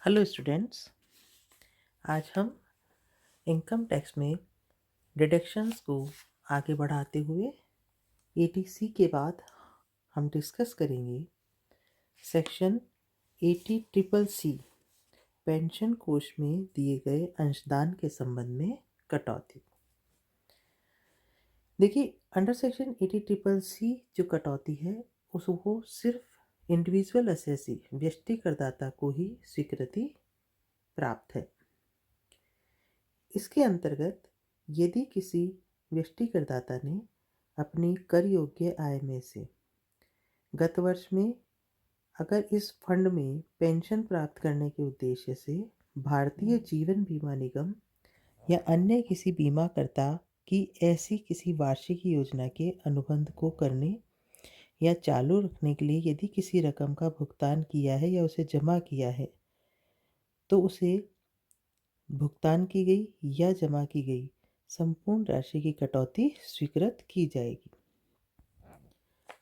Hello students. आज हम income tax में डिडक्शंस को आगे बढ़ाते हुए एटीसी के बाद हम डिस्कस करेंगे सेक्शन 80 ट्रिपल सी पेंशन कोष में दिए गए अंशदान के संबंध में कटौती। देखिए, अंडर सेक्शन 80 ट्रिपल सी जो कटौती है उसको सिर्फ इंडिविजुअल असेसी व्यष्टि करदाता को ही स्वीकृति प्राप्त है। इसके अंतर्गत यदि किसी व्यष्टि करदाता ने अपनी कर योग्य आय में से गत वर्ष में अगर इस फंड में पेंशन प्राप्त करने के उद्देश्य से भारतीय जीवन बीमा निगम या अन्य किसी बीमाकर्ता की ऐसी किसी वार्षिक योजना के अनुबंध को करने या चालू रखने के लिए यदि किसी रकम का भुगतान किया है या उसे जमा किया है तो उसे भुगतान की गई या जमा की गई संपूर्ण राशि की कटौती स्वीकृत की जाएगी।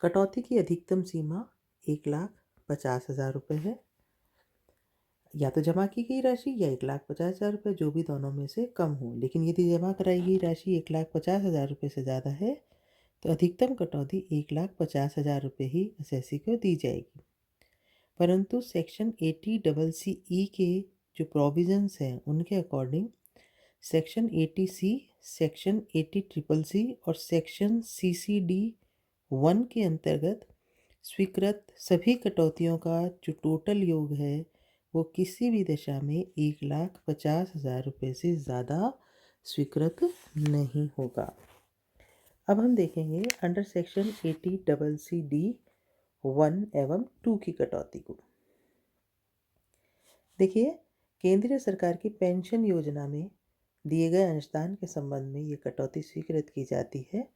कटौती की अधिकतम सीमा 1,50,000 रुपये है। या तो जमा की गई राशि या 1,50,000 रुपये, जो भी दोनों में से कम हो। लेकिन यदि जमा कराई गई राशि 1,50,000 रुपये से ज़्यादा है तो अधिकतम कटौती 1,50,000 रुपये ही असेसी को दी जाएगी। परंतु सेक्शन 80CC के जो प्रोविजंस हैं उनके according section 80C, section 80CCC और सेक्शन CCD1 के अंतर्गत स्वीकृत सभी कटौतियों का जो टोटल योग है वो किसी भी दशा में 1,50,000 रुपये से ज़्यादा स्वीकृत नहीं होगा। अब हम देखेंगे अंडर सेक्शन 80CCD1 एवं 2 की कटौती को। देखिए, केंद्रीय सरकार की पेंशन योजना में दिए गए अंशदान के संबंध में ये कटौती स्वीकृत की जाती है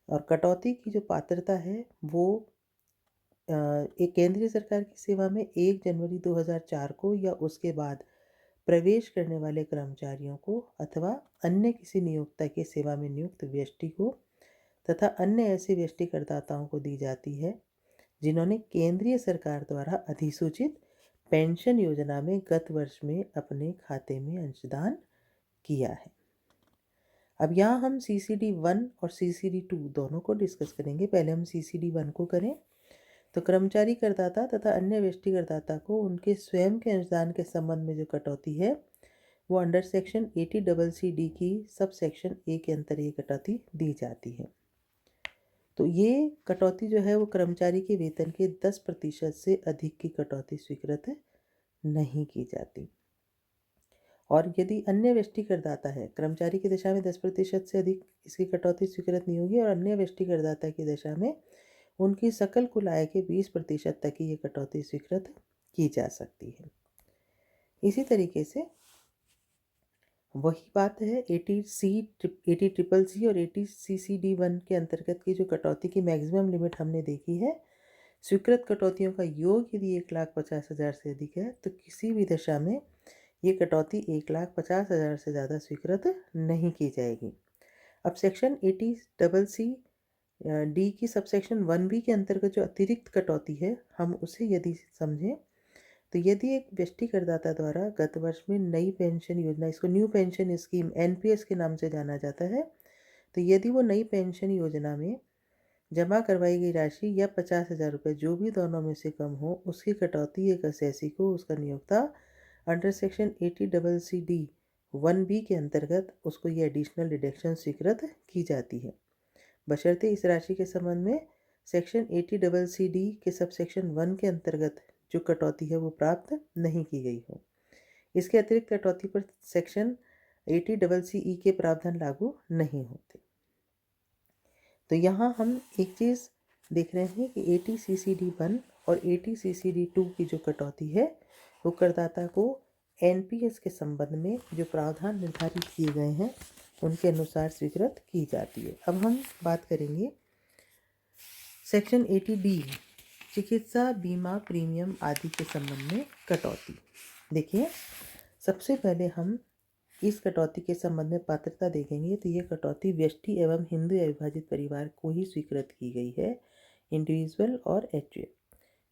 और कटौती की जो पात्रता है वो एक केंद्रीय सरकार की सेवा में 1 जनवरी 2004 को या उसके बाद प्रवेश करने वाले कर्मचारियों को अथवा अन्य किसी नियोक्ता की सेवा में नियुक्त व्यक्ति को तथा अन्य ऐसे व्यष्टि करदाताओं को दी जाती है जिन्होंने केंद्रीय सरकार द्वारा अधिसूचित पेंशन योजना में गत वर्ष में अपने खाते में अंशदान किया है। अब यहाँ हम CCD1 और CCD2 दोनों को डिस्कस करेंगे। पहले हम CCD1 को करें तो कर्मचारी करदाता तथा अन्य व्यष्टि करदाता को उनके स्वयं के अंशदान के संबंध में जो कटौती है वो अंडर सेक्शन 80CCD की सब सेक्शन A के अंतर ये कटौती दी जाती है। तो ये कटौती जो है वो कर्मचारी के वेतन के 10% से अधिक की कटौती स्वीकृत नहीं की जाती। और यदि अन्य व्यष्टि करदाता है, कर्मचारी की दशा में 10% से अधिक इसकी कटौती स्वीकृत नहीं होगी और अन्य व्यष्टि करदाता की दशा में उनकी सकल कुल आय के 20% तक ही ये कटौती स्वीकृत की जा सकती है। इसी तरीके से वही बात है 80CCC और 80CCD1 के अंतर्गत की जो कटौती की मैक्सिमम लिमिट हमने देखी है, स्वीकृत कटौतियों का योग यदि 1,50,000 से अधिक है तो किसी भी दशा में ये कटौती 1,50,000 से ज़्यादा स्वीकृत नहीं की जाएगी। अब सेक्शन 80CC डी की सबसेक्शन 1B के अंतर्गत जो अतिरिक्त कटौती है हम उसे यदि समझें तो यदि एक व्यष्टि करदाता द्वारा गत वर्ष में नई पेंशन योजना, इसको न्यू पेंशन स्कीम NPS के नाम से जाना जाता है, तो यदि वो नई पेंशन योजना में जमा करवाई गई राशि या 50,000 रुपये जो भी दोनों में से कम हो उसकी कटौती एक असेसी को उसका नियोक्ता अंडर सेक्शन 80CCD 1B के अंतर्गत उसको ये एडिशनल डिडक्शन स्वीकृत की जाती है, बशर्ते इस राशि के संबंध में सेक्शन 80CCD के सब सेक्शन 1 के अंतर्गत जो कटौती है वो प्राप्त नहीं की गई हो। इसके अतिरिक्त कटौती पर सेक्शन 80CCE के प्रावधान लागू नहीं होते। तो यहाँ हम एक चीज़ देख रहे हैं कि 80CCD1 और 80CCD2 की जो कटौती है वो करदाता को NPS के संबंध में जो प्रावधान निर्धारित किए गए हैं उनके अनुसार स्वीकृत की जाती है। अब हम बात करेंगे सेक्शन 80D चिकित्सा बीमा प्रीमियम आदि के संबंध में कटौती। देखिए, सबसे पहले हम इस कटौती के संबंध में पात्रता देखेंगे तो ये कटौती व्यष्टि एवं हिंदू अविभाजित परिवार को ही स्वीकृत की गई है, इंडिविजुअल और HUF।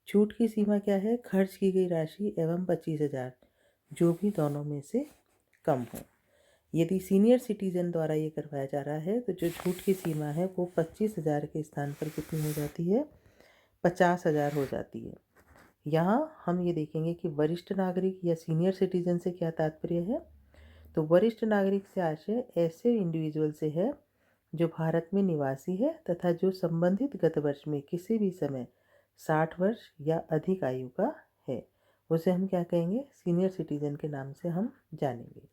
छूट की सीमा क्या है? खर्च की गई राशि एवं 25,000 जो भी दोनों में से कम हो। यदि सीनियर सिटीजन द्वारा ये करवाया जा रहा है तो जो छूट की सीमा है वो 25,000 के स्थान पर कितनी हो जाती है, 50,000 हो जाती है। यहाँ हम ये देखेंगे कि वरिष्ठ नागरिक या सीनियर सिटीजन से क्या तात्पर्य है। तो वरिष्ठ नागरिक से आशय ऐसे इंडिविजुअल से है जो भारत में निवासी है तथा जो संबंधित गत वर्ष में किसी भी समय 60 वर्ष या अधिक आयु का है, उसे हम क्या कहेंगे, सीनियर सिटीजन के नाम से हम जानेंगे।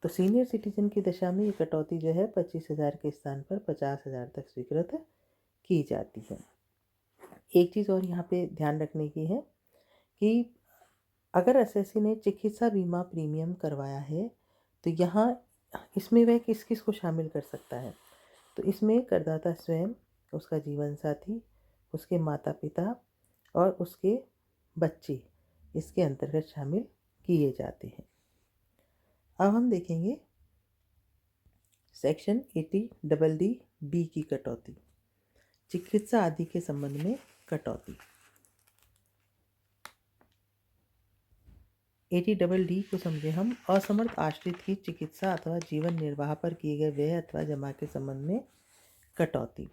तो सीनियर सिटीजन की दशा में ये कटौती जो है 25,000 के स्थान पर 50,000 तक स्वीकृत की जाती है। एक चीज़ और यहाँ पे ध्यान रखने की है कि अगर एसएससी ने चिकित्सा बीमा प्रीमियम करवाया है तो यहाँ इसमें वह किस किस को शामिल कर सकता है। तो इसमें करदाता स्वयं, उसका जीवन साथी, उसके माता पिता और उसके बच्चे इसके अंतर्गत शामिल किए जाते हैं। अब हम देखेंगे सेक्शन 80 बी की कटौती, चिकित्सा आदि के संबंध में कटौती। 80 को समझे हम, असमर्थ आश्रित की चिकित्सा अथवा जीवन निर्वाह पर किए गए व्यय अथवा जमा के संबंध में कटौती।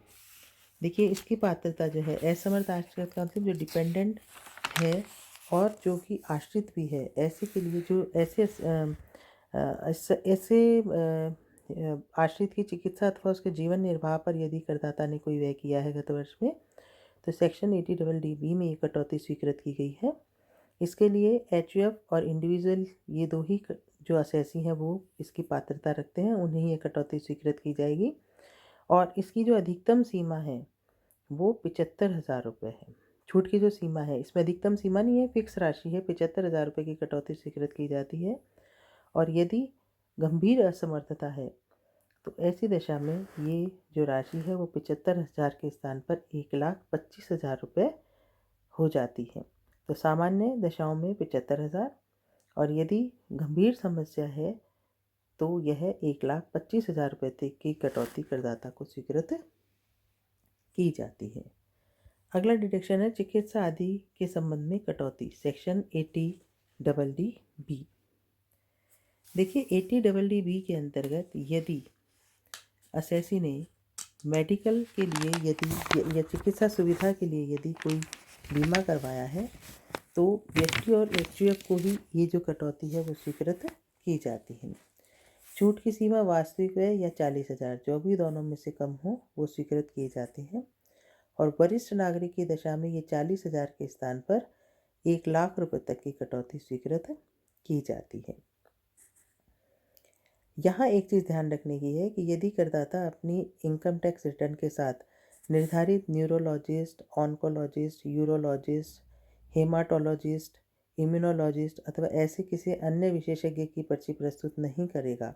देखिए इसकी पात्रता जो है, असमर्थ आश्रित का मतलब जो डिपेंडेंट है और जो कि आश्रित भी है, ऐसे के लिए जो ऐसे आश्रित की चिकित्सा अथवा उसके जीवन निर्वाह पर यदि करदाता ने कोई व्यय किया है गत वर्ष में, तो सेक्शन 80 बी में ये कटौती स्वीकृत की गई है। इसके लिए एचयूएफ और इंडिविजुअल ये दो ही जो असेसी हैं वो इसकी पात्रता रखते हैं, उन्हें ये कटौती स्वीकृत की जाएगी। और इसकी जो अधिकतम सीमा है वो 75,000 रुपये है। छूट की जो सीमा है इसमें अधिकतम सीमा नहीं है, फिक्स राशि है, 75,000 रुपये की कटौती स्वीकृत की जाती है। और यदि गंभीर असमर्थता है तो ऐसी दशा में ये जो राशि है वो 75,000 के स्थान पर 1,25,000 रुपये हो जाती है। तो सामान्य दशाओं में 75,000 और यदि गंभीर समस्या है तो यह 1,25,000 रुपये तक की कटौती करदाता को स्वीकृत की जाती है। अगला डिडक्शन है चिकित्सा आदि के संबंध में कटौती, सेक्शन 80 बी। देखिए 80 बी के अंतर्गत यदि असेसी ने मेडिकल के लिए यदि या चिकित्सा सुविधा के लिए यदि कोई बीमा करवाया है तो व्यक्ति और एचयूएफ को ही ये जो कटौती है वो स्वीकृत की जाती है। छूट की सीमा वास्तविक व्यय या 40,000, जो भी दोनों में से कम हो वो स्वीकृत किए जाते हैं। और वरिष्ठ नागरिक की दशा में ये 40,000 के स्थान पर 1,00,000 रुपये तक की कटौती स्वीकृत की जाती है। यहाँ एक चीज़ ध्यान रखने की है कि यदि करदाता अपनी इनकम टैक्स रिटर्न के साथ निर्धारित neurologist, oncologist, urologist, haematologist, immunologist अथवा ऐसे किसी अन्य विशेषज्ञ की पर्ची प्रस्तुत नहीं करेगा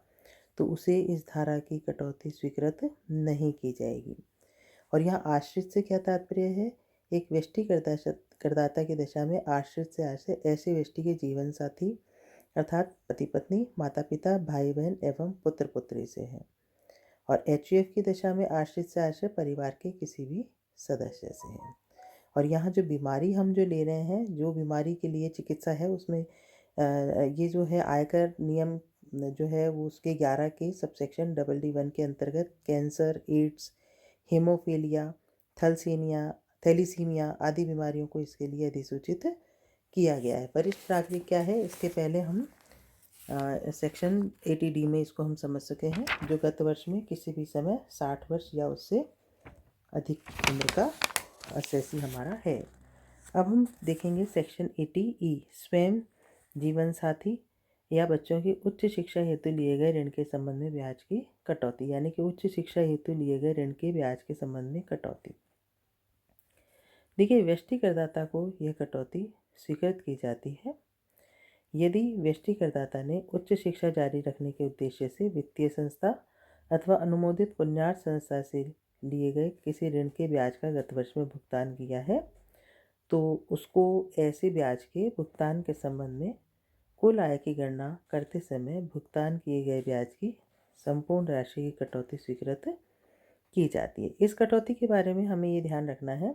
तो उसे इस धारा की कटौती स्वीकृत नहीं की जाएगी। और यहाँ आश्रित से क्या तात्पर्य है, एक व्यष्टि करदाता की दशा में आश्रित से आशय ऐसे व्यष्टि के जीवन साथी अर्थात पति पत्नी, माता पिता, भाई बहन एवं पुत्र पुत्री से है। और एचयूएफ की दशा में आश्रित से आशय परिवार के किसी भी सदस्य से है। और यहाँ जो बीमारी हम जो ले रहे हैं, जो बीमारी के लिए चिकित्सा है उसमें ये जो है आयकर नियम जो है वो उसके 11 के सबसेक्शन DD1 के अंतर्गत कैंसर, एड्स, हीमोफीलिया, थैलीसीमिया आदि बीमारियों को इसके लिए अधिसूचित किया गया है। वरिष्ठ नागरिक क्या है, इसके पहले हम सेक्शन 80D में इसको हम समझ सके हैं, जो गत वर्ष में किसी भी समय 60 वर्ष या उससे अधिक उम्र का असेसी हमारा है। अब हम देखेंगे सेक्शन 80E, स्वयं, जीवन साथी या बच्चों की उच्च शिक्षा हेतु लिए गए ऋण के संबंध में ब्याज की कटौती, यानी कि उच्च शिक्षा हेतु लिए गए ऋण के ब्याज के संबंध में कटौती। देखिए व्यष्टि करदाता को यह कटौती स्वीकृत की जाती है यदि व्यष्टि करदाता ने उच्च शिक्षा जारी रखने के उद्देश्य से वित्तीय संस्था अथवा अनुमोदित पुण्यार्थ संस्था से लिए गए किसी ऋण के ब्याज का गत वर्ष में भुगतान किया है, तो उसको ऐसे ब्याज के भुगतान के संबंध में कुल आय की गणना करते समय भुगतान किए गए ब्याज की संपूर्ण राशि की कटौती स्वीकृत की जाती है। इस कटौती के बारे में हमें ये ध्यान रखना है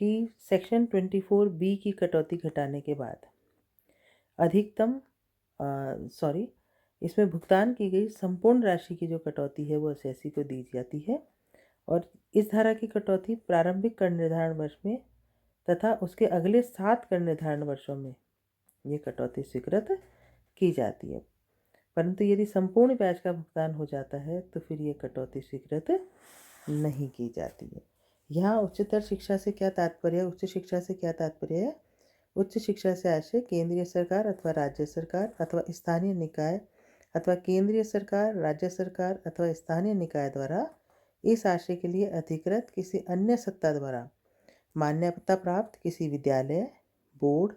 कि सेक्शन 24B की कटौती घटाने के बाद अधिकतम इसमें भुगतान की गई संपूर्ण राशि की जो कटौती है वो असेसी को दी जाती है और इस धारा की कटौती प्रारंभिक कर निर्धारण वर्ष में तथा उसके अगले 7 कर निर्धारण वर्षों में ये कटौती स्वीकृत की जाती है। परंतु यदि संपूर्ण ब्याज का भुगतान हो जाता है तो फिर ये कटौती स्वीकृत नहीं की जाती है। यहाँ उच्चतर शिक्षा से क्या तात्पर्य है? उच्च शिक्षा से क्या तात्पर्य है? उच्च शिक्षा से आशय केंद्रीय सरकार अथवा राज्य सरकार अथवा स्थानीय निकाय अथवा केंद्रीय सरकार, राज्य सरकार अथवा स्थानीय निकाय द्वारा इस आशय के लिए अधिकृत किसी अन्य सत्ता द्वारा मान्यता प्राप्त किसी विद्यालय, बोर्ड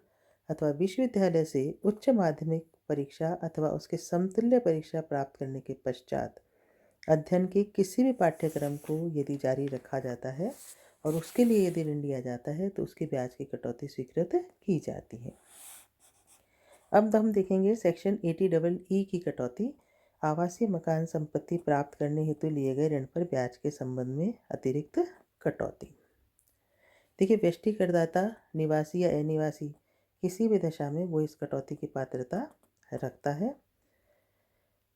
अथवा विश्वविद्यालय से उच्च माध्यमिक परीक्षा अथवा उसके समतुल्य परीक्षा प्राप्त करने के पश्चात अध्ययन के किसी भी पाठ्यक्रम को यदि जारी रखा जाता है और उसके लिए यदि ऋण लिया जाता है तो उसके ब्याज की कटौती स्वीकृत की जाती है। अब हम देखेंगे सेक्शन 80EE की कटौती। आवासीय मकान संपत्ति प्राप्त करने हेतु लिए गए ऋण पर ब्याज के संबंध में अतिरिक्त कटौती। देखिए, व्यष्टि करदाता निवासी या अनिवासी किसी भी दशा में वो इस कटौती की पात्रता रखता है।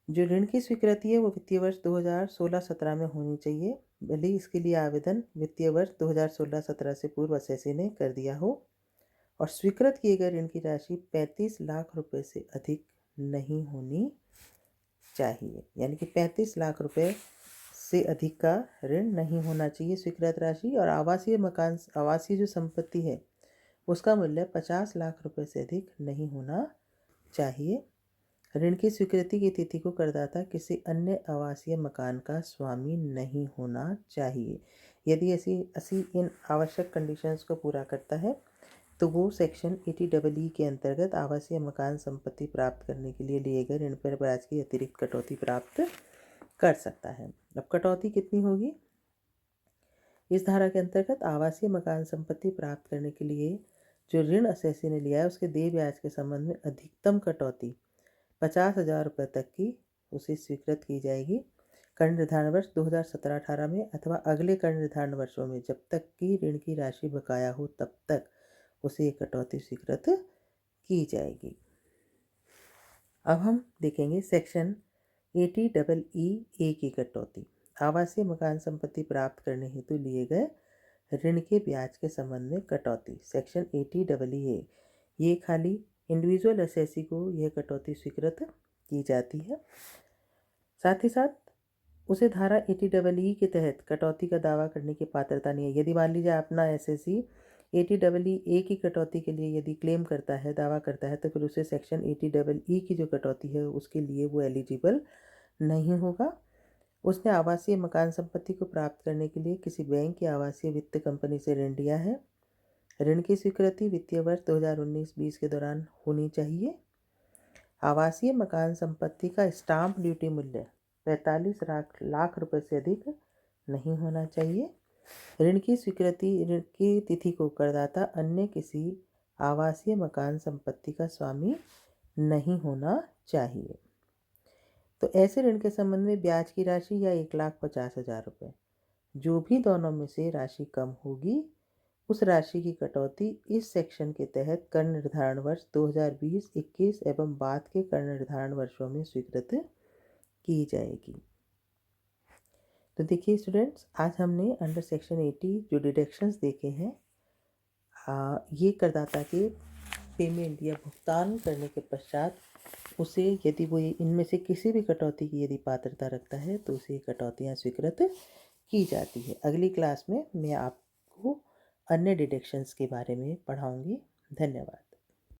जो ऋण की स्वीकृति है वो वित्तीय वर्ष 2016-17 में होनी चाहिए, भले ही इसके लिए आवेदन वित्तीय वर्ष 2016-17 से पूर्व असेसी ने कर दिया हो, और स्वीकृत किए गए ऋण की राशि 35 लाख रुपए से अधिक नहीं होनी चाहिए। यानी कि 35 लाख रुपए से अधिक का ऋण नहीं होना चाहिए स्वीकृत राशि। और आवासीय जो संपत्ति है उसका मूल्य 50 लाख रुपए से अधिक नहीं होना चाहिए। ऋण की स्वीकृति की तिथि को करदाता किसी अन्य आवासीय मकान का स्वामी नहीं होना चाहिए। यदि ऐसी इन आवश्यक कंडीशंस को पूरा करता है तो वो सेक्शन 80EE के अंतर्गत आवासीय मकान संपत्ति प्राप्त करने के लिए लिए गए ऋण पर ब्याज की अतिरिक्त कटौती प्राप्त कर सकता है। अब कटौती कितनी होगी? इस धारा के अंतर्गत आवासीय मकान संपत्ति प्राप्त करने के लिए जो ऋण असेसी ने लिया है उसके देय ब्याज के संबंध में अधिकतम कटौती 50,000 रुपये तक की उसे स्वीकृत की जाएगी कर निर्धारण वर्ष 2017-18 में अथवा अगले कर निर्धारण वर्षों में, जब तक कि ऋण की राशि बकाया हो तब तक उसे ये कटौती स्वीकृत की जाएगी। अब हम देखेंगे सेक्शन 80EE की कटौती। आवासीय मकान संपत्ति प्राप्त करने हेतु लिए गए ऋण के ब्याज के संबंध में कटौती। सेक्शन 80EE ये खाली इंडिविजुअल असेसी को यह कटौती स्वीकृत की जाती है। साथ ही साथ उसे धारा 80EE के तहत कटौती का दावा करने की पात्रता नहीं है। यदि मान लीजिए अपना असेसी 80EE की कटौती के लिए यदि क्लेम करता है, दावा करता है, तो फिर उसे सेक्शन 80EE की जो कटौती है उसके लिए वो एलिजिबल नहीं होगा। उसने आवासीय मकान संपत्ति को प्राप्त करने के लिए किसी बैंक या आवासीय वित्त कंपनी से ऋण लिया है। ऋण की स्वीकृति वित्तीय वर्ष 2019-20 के दौरान होनी चाहिए। आवासीय मकान संपत्ति का स्टाम्प ड्यूटी मूल्य 45 लाख रुपए से अधिक नहीं होना चाहिए। ऋण की तिथि को करदाता अन्य किसी आवासीय मकान संपत्ति का स्वामी नहीं होना चाहिए। तो ऐसे ऋण के संबंध में ब्याज की राशि या 1,50,000 रुपये, जो भी दोनों में से राशि कम होगी उस राशि की कटौती इस सेक्शन के तहत कर निर्धारण वर्ष 2020-21 एवं बाद के कर निर्धारण वर्षों में स्वीकृत की जाएगी। तो देखिए स्टूडेंट्स, आज हमने अंडर सेक्शन 80 जो डिडक्शंस देखे हैं, ये करदाता के पेमेंट या भुगतान करने के पश्चात उसे यदि वो इनमें से किसी भी कटौती की यदि पात्रता रखता है तो उसे कटौतियाँ स्वीकृत की जाती है। अगली क्लास में मैं आपको अन्य डिडक्शंस के बारे में पढ़ाऊंगी। धन्यवाद।